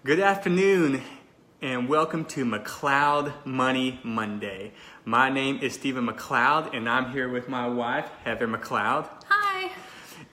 Good afternoon and welcome to McLeod Money Monday. My name is Stephen McLeod and I'm here with my wife, Heather McLeod. Hi.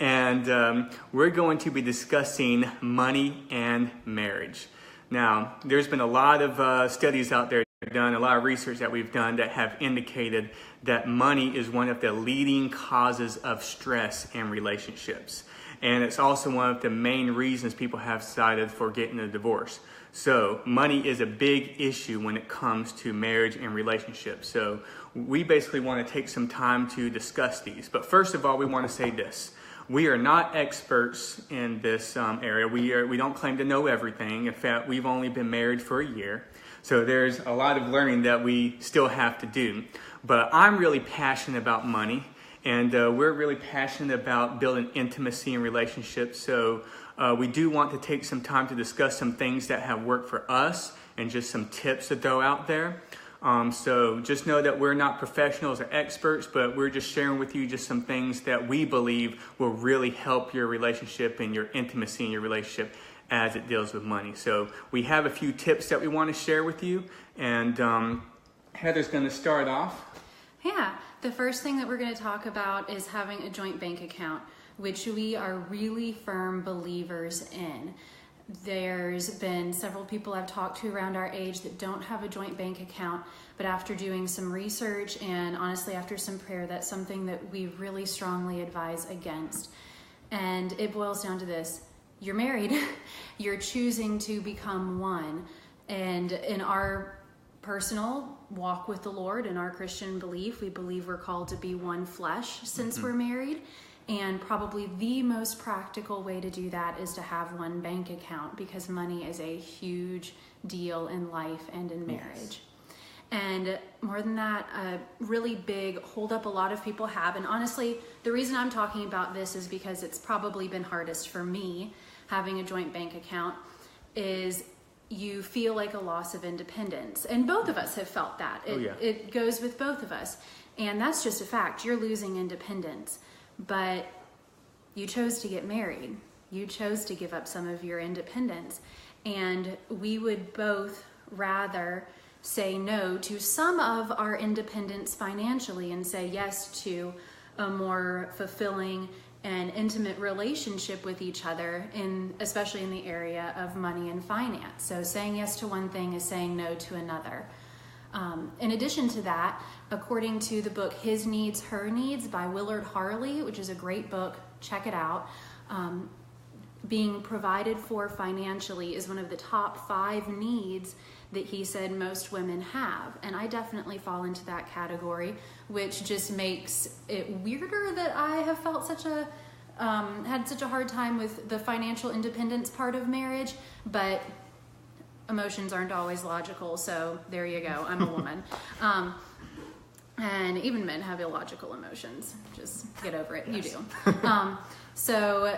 And we're going to be discussing money and marriage. Now, there's been a lot of studies out there done, a lot of research that we've done that have indicated that money is one of the leading causes of stress in relationships. And it's also one of the main reasons people have decided for getting a divorce. So money is a big issue when it comes to marriage and relationships. So we basically want to take some time to discuss these. But first of all, we want to say this. We are not experts in this area. We don't claim to know everything. In fact, we've only been married for a year. So there's a lot of learning that we still have to do. But I'm really passionate about money. And we're really passionate about building intimacy in relationships. So we do want to take some time to discuss some things that have worked for us and just some tips to throw out there. So just know that we're not professionals or experts, but we're just sharing with you just some things that we believe will really help your relationship and your intimacy in your relationship as it deals with money. So we have a few tips that we want to share with you. And Heather's going to start off. Yeah, the first thing that we're going to talk about is having a joint bank account, which we are really firm believers in. There's been several people I've talked to around our age that don't have a joint bank account, but after doing some research and honestly after some prayer, that's something that we really strongly advise against. And it boils down to this. You're married, you're choosing to become one. And in our personal walk with the Lord and our Christian belief, we believe we're called to be one flesh since we're married. And probably the most practical way to do that is to have one bank account because money is a huge deal in life and in marriage. Yes. And more than that, a really big holdup a lot of people have. And honestly, the reason I'm talking about this is because it's probably been hardest for me having a joint bank account is you feel like a loss of independence. And both of us have felt that. It goes with both of us. And that's just a fact. You're losing independence. But you chose to get married. You chose to give up some of your independence. And we would both rather say no to some of our independence financially and say yes to a more fulfilling and intimate relationship with each other, especially in the area of money and finance. So saying yes to one thing is saying no to another. In addition to that, according to the book His Needs, Her Needs by Willard Harley, which is a great book, check it out, being provided for financially is one of the top 5 needs that he said most women have. And I definitely fall into that category, which just makes it weirder that I have felt had such a hard time with the financial independence part of marriage, but emotions aren't always logical, so there you go. I'm a woman. And even men have illogical emotions. Just get over it. Yes. You do. So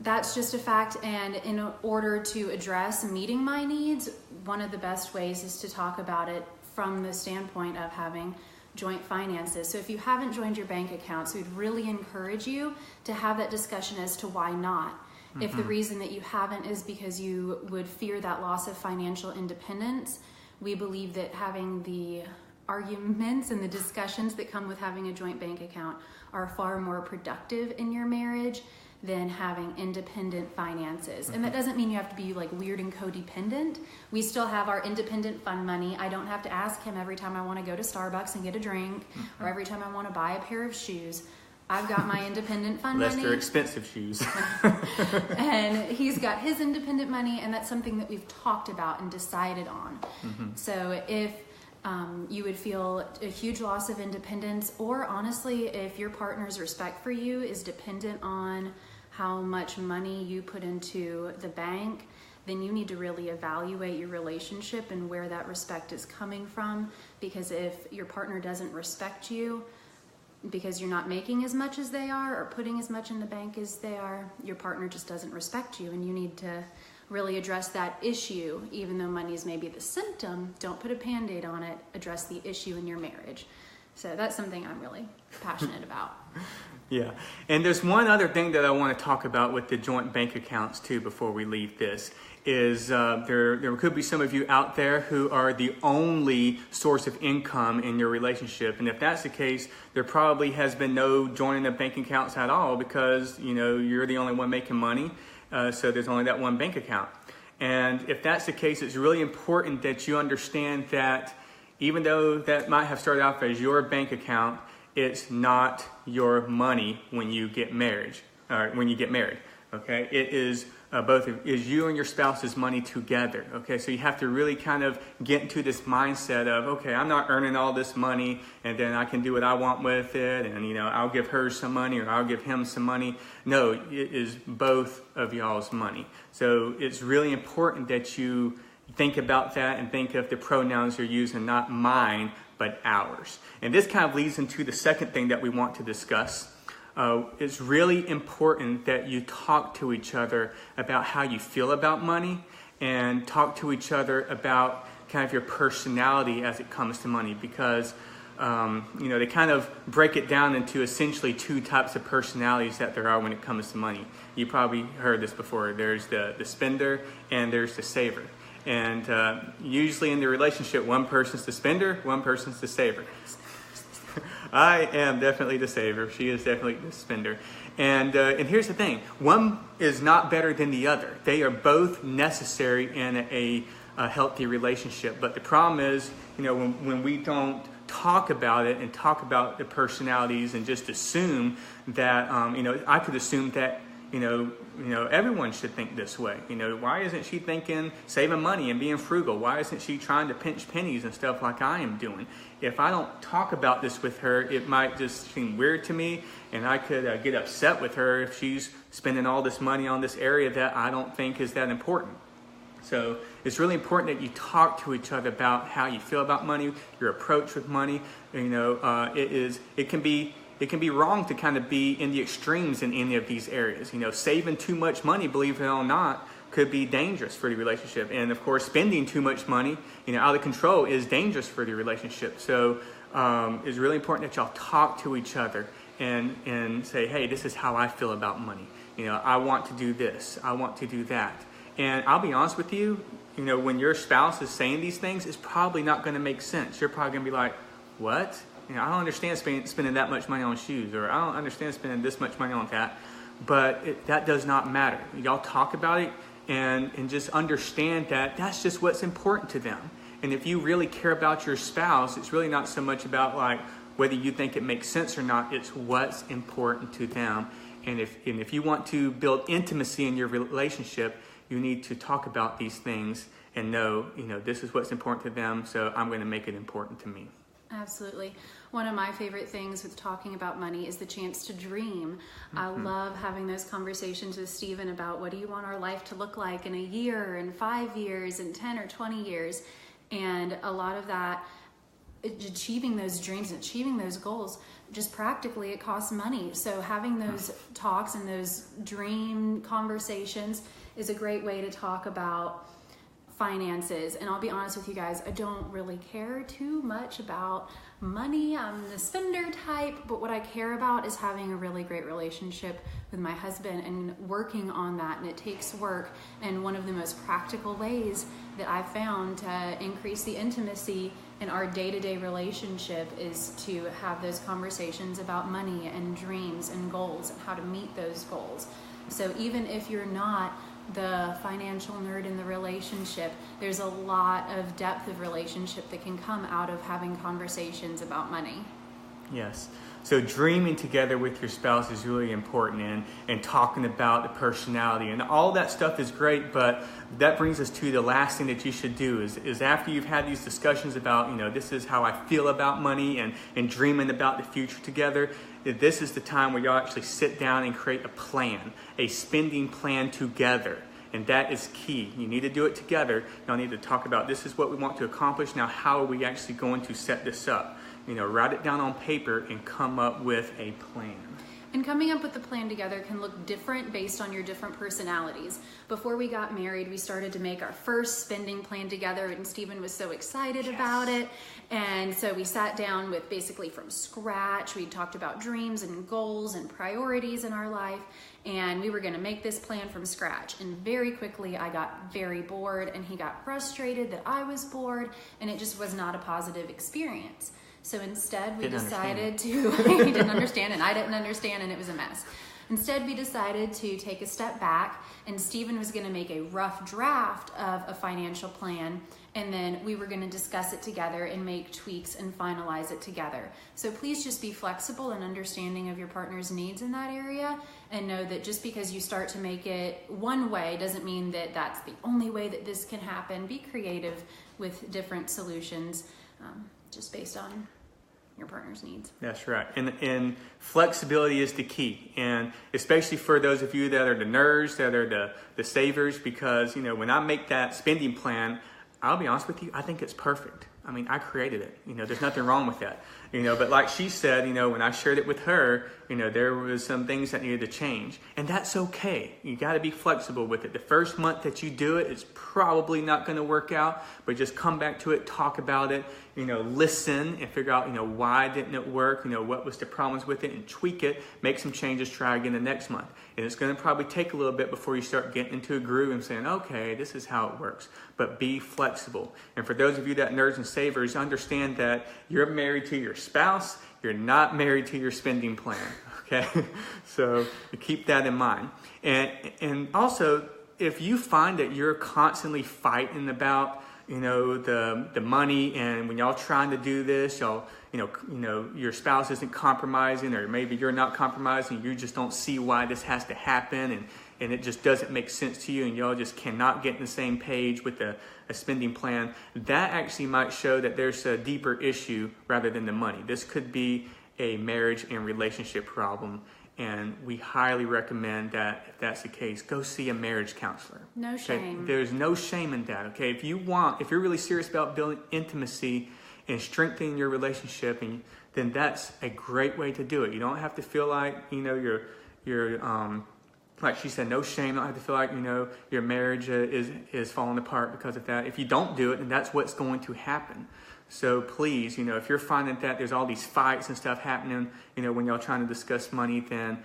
that's just a fact. And in order to address meeting my needs, one of the best ways is to talk about it from the standpoint of having joint finances. So if you haven't joined your bank accounts, we'd really encourage you to have that discussion as to why not. Mm-hmm. If the reason that you haven't is because you would fear that loss of financial independence, we believe that having the arguments and the discussions that come with having a joint bank account are far more productive in your marriage than having independent finances. Mm-hmm. And that doesn't mean you have to be like weird and codependent. We still have our independent fund money. I don't have to ask him every time I want to go to Starbucks and get a drink, or every time I want to buy a pair of shoes. I've got my independent fund money. Unless they're expensive shoes. And he's got his independent money, and that's something that we've talked about and decided on. Mm-hmm. So if you would feel a huge loss of independence, or honestly, if your partner's respect for you is dependent on how much money you put into the bank, then you need to really evaluate your relationship and where that respect is coming from. Because if your partner doesn't respect you because you're not making as much as they are or putting as much in the bank as they are, your partner just doesn't respect you, and you need to really address that issue. Even though money is maybe the symptom, don't put a Band-Aid on it, address the issue in your marriage. So that's something I'm really passionate about. Yeah, and there's one other thing that I want to talk about with the joint bank accounts too before we leave this, is there could be some of you out there who are the only source of income in your relationship. And if that's the case, there probably has been no joining of bank accounts at all because, you're the only one making money. So there's only that one bank account. And if that's the case, it's really important that you understand that even though that might have started off as your bank account, it's not your money when you get married. Okay, it is is you and your spouse's money together. Okay, so you have to really kind of get into this mindset of, okay, I'm not earning all this money and then I can do what I want with it, and I'll give her some money or I'll give him some money. No, it is both of y'all's money. So it's really important that you think about that and think of the pronouns you're using, not mine, but ours. And this kind of leads into the second thing that we want to discuss. It's really important that you talk to each other about how you feel about money and talk to each other about kind of your personality as it comes to money, because they kind of break it down into essentially two types of personalities that there are when it comes to money. You probably heard this before. There's the spender and there's the saver. And usually in the relationship, one person's the spender, one person's the saver. I am definitely the saver. She is definitely the spender. And here's the thing. One is not better than the other. They are both necessary in a healthy relationship. But the problem is, when we don't talk about it and talk about the personalities and just assume that, I could assume that, everyone should think this way. Why isn't she thinking saving money and being frugal? Why isn't she trying to pinch pennies and stuff like I am doing? If I don't talk about this with her, it might just seem weird to me, and I could get upset with her if she's spending all this money on this area that I don't think is that important. So it's really important that you talk to each other about how you feel about money, your approach with money. It can be wrong to kind of be in the extremes in any of these areas. Saving too much money, believe it or not, could be dangerous for the relationship. And of course, spending too much money, out of control is dangerous for the relationship. So it's really important that y'all talk to each other and say, hey, this is how I feel about money. I want to do this. I want to do that. And I'll be honest with you, when your spouse is saying these things, it's probably not going to make sense. You're probably going to be like, what? I don't understand spending that much money on shoes, or I don't understand spending this much money on that. But that does not matter. Y'all talk about it and just understand that that's just what's important to them. And if you really care about your spouse, it's really not so much about like whether you think it makes sense or not. It's what's important to them. And if you want to build intimacy in your relationship, you need to talk about these things and know, this is what's important to them, so I'm going to make it important to me. Absolutely. One of my favorite things with talking about money is the chance to dream. Mm-hmm. I love having those conversations with Stephen about what do you want our life to look like in a year, in 5 years, in 10 or 20 years. And a lot of that, achieving those dreams and achieving those goals, just practically it costs money. So having those talks and those dream conversations is a great way to talk about finances. And I'll be honest with you guys, I don't really care too much about money. I'm the spender type, but what I care about is having a really great relationship with my husband and working on that. And it takes work. And one of the most practical ways that I've found to increase the intimacy in our day-to-day relationship is to have those conversations about money and dreams and goals and how to meet those goals. So even if you're not the financial nerd in the relationship, there's a lot of depth of relationship that can come out of having conversations about money. Yes. So dreaming together with your spouse is really important, and talking about the personality and all that stuff is great, but that brings us to the last thing that you should do is after you've had these discussions about, this is how I feel about money and dreaming about the future together, this is the time where y'all actually sit down and create a plan, a spending plan together. And that is key. You need to do it together. Y'all need to talk about this is what we want to accomplish. Now, how are we actually going to set this up? Write it down on paper and come up with a plan. And coming up with the plan together can look different based on your different personalities. Before we got married, we started to make our first spending plan together, and Stephen was so excited about it. And so we sat down with basically from scratch. We talked about dreams and goals and priorities in our life, and we were going to make this plan from scratch. And very quickly, I got very bored, and he got frustrated that I was bored, and it just was not a positive experience. So instead, we decided to, he didn't understand, and I didn't understand, and it was a mess. Instead, we decided to take a step back, and Stephen was going to make a rough draft of a financial plan, and then we were going to discuss it together and make tweaks and finalize it together. So please just be flexible and understanding of your partner's needs in that area, and know that just because you start to make it one way doesn't mean that that's the only way that this can happen. Be creative with different solutions, just based on your partner's needs. That's right. And flexibility is the key. And especially for those of you that are the nerds, that are the savers, because, when I make that spending plan, I'll be honest with you, I think it's perfect. I mean, I created it. There's nothing wrong with that. But like she said, when I shared it with her, there was some things that needed to change. And that's okay. You got to be flexible with it. The first month that you do it, it's probably not going to work out, but just come back to it, talk about it, listen and figure out, why didn't it work? What was the problems with it, and tweak it, make some changes, try again the next month. And it's going to probably take a little bit before you start getting into a groove and saying, okay, this is how it works. But be flexible. And for those of you that nerds and savers, understand that you're married to your spouse. You're not married to your spending plan. Okay. So keep that in mind. And also, if you find that you're constantly fighting about, the money, and when y'all trying to do this, y'all, your spouse isn't compromising, or maybe you're not compromising, you just don't see why this has to happen, and it just doesn't make sense to you, and y'all just cannot get in the same page with a spending plan, that actually might show that there's a deeper issue rather than the money. This could be a marriage and relationship problem. And we highly recommend that if that's the case, go see a marriage counselor. No shame. Okay? There's no shame in that. Okay, if you're really serious about building intimacy and strengthening your relationship, then that's a great way to do it. You don't have to feel like you're like she said, no shame. You don't have to feel like your marriage is falling apart because of that. If you don't do it, then that's what's going to happen. So please, if you're finding that there's all these fights and stuff happening, when y'all trying to discuss money, then,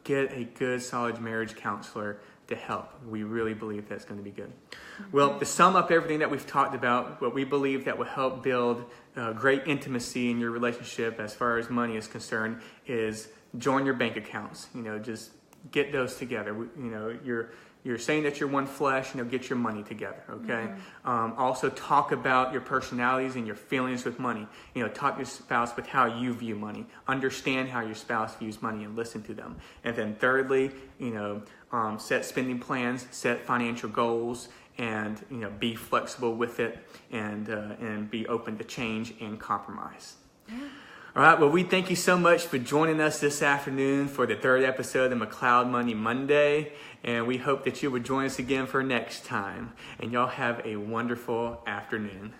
get a good, solid marriage counselor to help. We really believe that's going to be good. Mm-hmm. Well, to sum up everything that we've talked about, what we believe that will help build great intimacy in your relationship as far as money is concerned is join your bank accounts. Just get those together. You're saying that you're one flesh, get your money together, okay? Mm-hmm. Also talk about your personalities and your feelings with money. Talk to your spouse with how you view money. Understand how your spouse views money and listen to them. And then thirdly, set spending plans, set financial goals, and, be flexible with it, and be open to change and compromise. Yeah. All right, well, we thank you so much for joining us this afternoon for the third episode of McLeod Money Monday, and we hope that you will join us again for next time, and y'all have a wonderful afternoon.